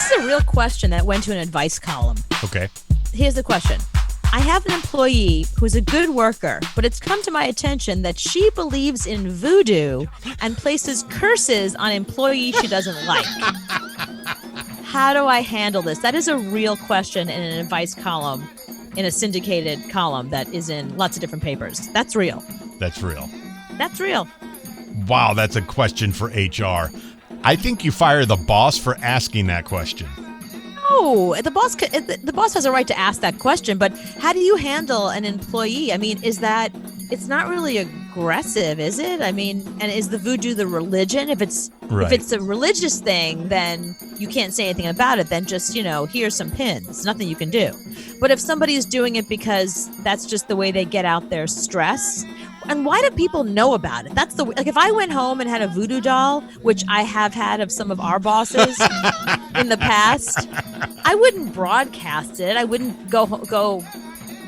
This is a real question that went to an advice column. Okay. Here's the question. I have an employee who's a good worker, but it's come to my attention that she believes in voodoo and places curses on employees she doesn't like. How do I handle this? That is a real question in an advice column, in a syndicated column that is in lots of different papers. That's real. That's real. That's real. Wow, that's a question for HR. I think you fire the boss for asking that question. No, the boss has a right to ask that question, but how do you handle an employee? I mean, it's not really aggressive, is it? I mean, and is the voodoo the religion? If it's a religious thing, then you can't say anything about it. Then just, here's some pins. Nothing you can do. But if somebody is doing it because that's just the way they get out their stress, and why do people know about it? That's if I went home and had a voodoo doll, which I have had of some of our bosses in the past, I wouldn't broadcast it. I wouldn't go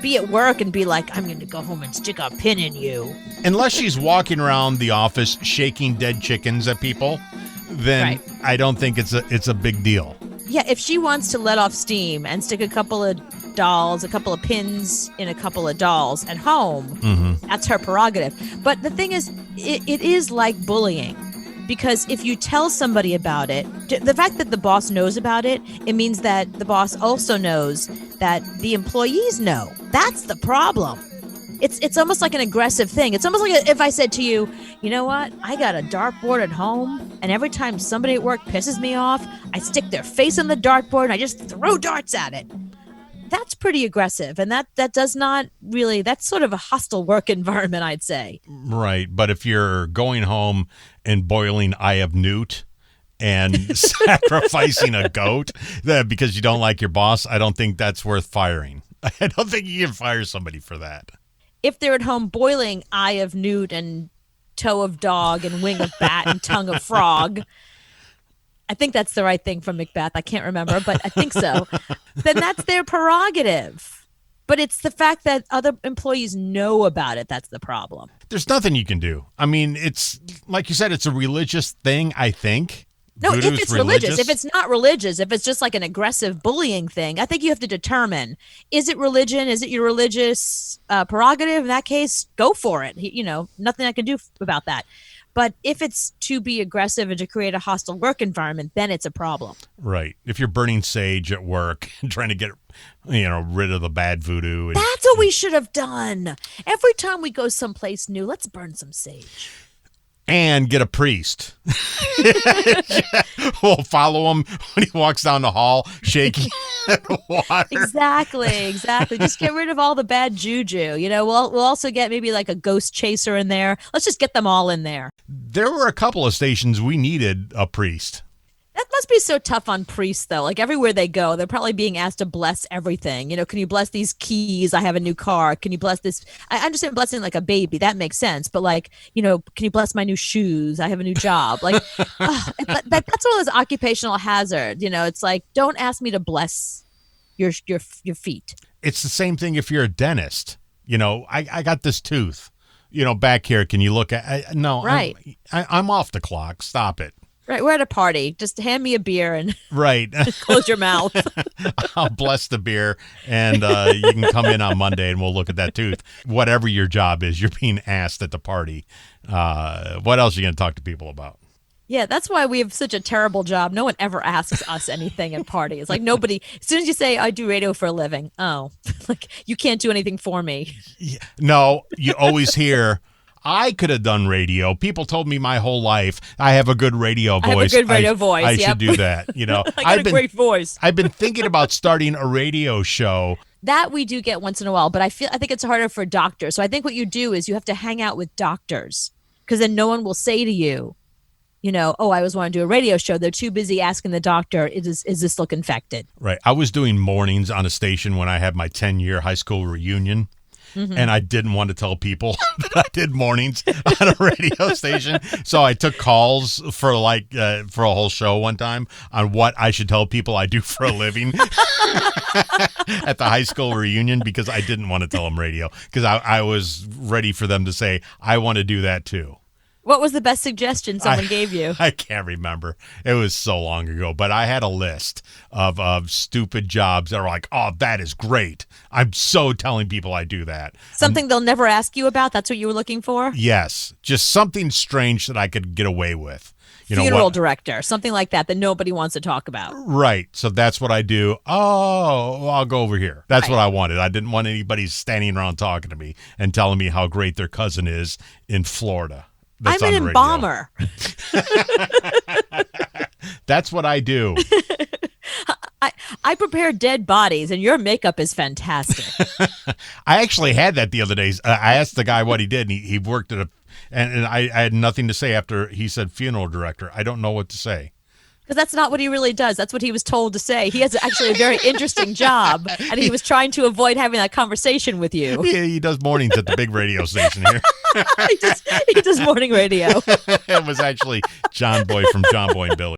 be at work and be like, I'm going to go home and stick a pin in you. Unless she's walking around the office shaking dead chickens at people, then right. I don't think it's a big deal. Yeah, if she wants to let off steam and stick a couple of dolls, a couple of pins in a couple of dolls at home, that's her prerogative. But the thing is, it is like bullying. Because if you tell somebody about it, the fact that the boss knows about it, it means that the boss also knows that the employees know. That's the problem. It's almost like an aggressive thing. It's almost like if I said to you, you know what? I got a dartboard at home, and every time somebody at work pisses me off, I stick their face on the dartboard and I just throw darts at it. That's pretty aggressive, and that does not really, that's sort of a hostile work environment, I'd say. Right, but if you're going home and boiling eye of newt and sacrificing a goat because you don't like your boss, I don't think that's worth firing. I don't think you can fire somebody for that. If they're at home boiling eye of newt and toe of dog and wing of bat and tongue of frog, I think that's the right thing from Macbeth. I can't remember, but I think so. Then that's their prerogative. But it's the fact that other employees know about it that's the problem. There's nothing you can do. I mean, it's like you said, it's a religious thing, I think. No, Voodoo's if it's religious. If it's not religious, if it's just like an aggressive bullying thing, I think you have to determine, is it religion? Is it your religious prerogative? In that case, go for it. Nothing I can do about that. But if it's to be aggressive and to create a hostile work environment, then it's a problem. Right. If you're burning sage at work and trying to get, rid of the bad voodoo. That's what we should have done. Every time we go someplace new, let's burn some sage. And get a priest. We'll follow him when he walks down the hall, shaking water. Exactly. Just get rid of all the bad juju. We'll also get maybe like a ghost chaser in there. Let's just get them all in there. There were a couple of stations we needed a priest. That must be so tough on priests, though. Like everywhere they go, they're probably being asked to bless everything. Can you bless these keys? I have a new car. Can you bless this? I understand blessing like a baby. That makes sense. But can you bless my new shoes? I have a new job. That's one of those occupational hazards. It's like, don't ask me to bless your feet. It's the same thing if you're a dentist. I got this tooth, back here. Can you look at? No, right. I'm off the clock. Stop it. Right, we're at a party. Just hand me a beer and right. Close your mouth. I'll bless the beer, and you can come in on Monday, and we'll look at that tooth. Whatever your job is, you're being asked at the party. What else are you going to talk to people about? Yeah, that's why we have such a terrible job. No one ever asks us anything at parties. Like nobody, as soon as you say, I do radio for a living, you can't do anything for me. Yeah, no, you always hear, I could have done radio. People told me my whole life I have a good radio voice. I have a good radio voice. I should do that. I got a great voice. I've been thinking about starting a radio show. That we do get once in a while, but I think it's harder for doctors. So I think what you do is you have to hang out with doctors, because then no one will say to you, oh, I was wanting to do a radio show. They're too busy asking the doctor, is this look infected? Right. I was doing mornings on a station when I had my 10-year high school reunion. Mm-hmm. And I didn't want to tell people that I did mornings on a radio station. So I took calls for a whole show one time on what I should tell people I do for a living at the high school reunion, because I didn't want to tell them radio, because I was ready for them to say, I want to do that too. What was the best suggestion someone gave you? I can't remember. It was so long ago, but I had a list of stupid jobs that are like, oh, that is great. I'm so telling people I do that. Something they'll never ask you about? That's what you were looking for? Yes. Just something strange that I could get away with. Funeral director, something like that nobody wants to talk about. Right. So that's what I do. Oh, well, I'll go over here. That's what I wanted. I didn't want anybody standing around talking to me and telling me how great their cousin is in Florida. That's I'm an embalmer. That's what I do. I prepare dead bodies, and your makeup is fantastic. I actually had that the other day. I asked the guy what he did, and he worked at and I had nothing to say after he said funeral director. I don't know what to say. Because that's not what he really does. That's what he was told to say. He has actually a very interesting job, and he was trying to avoid having that conversation with you. Yeah, he does mornings at the big radio station here. He does morning radio. It was actually John Boy from John Boy and Billy.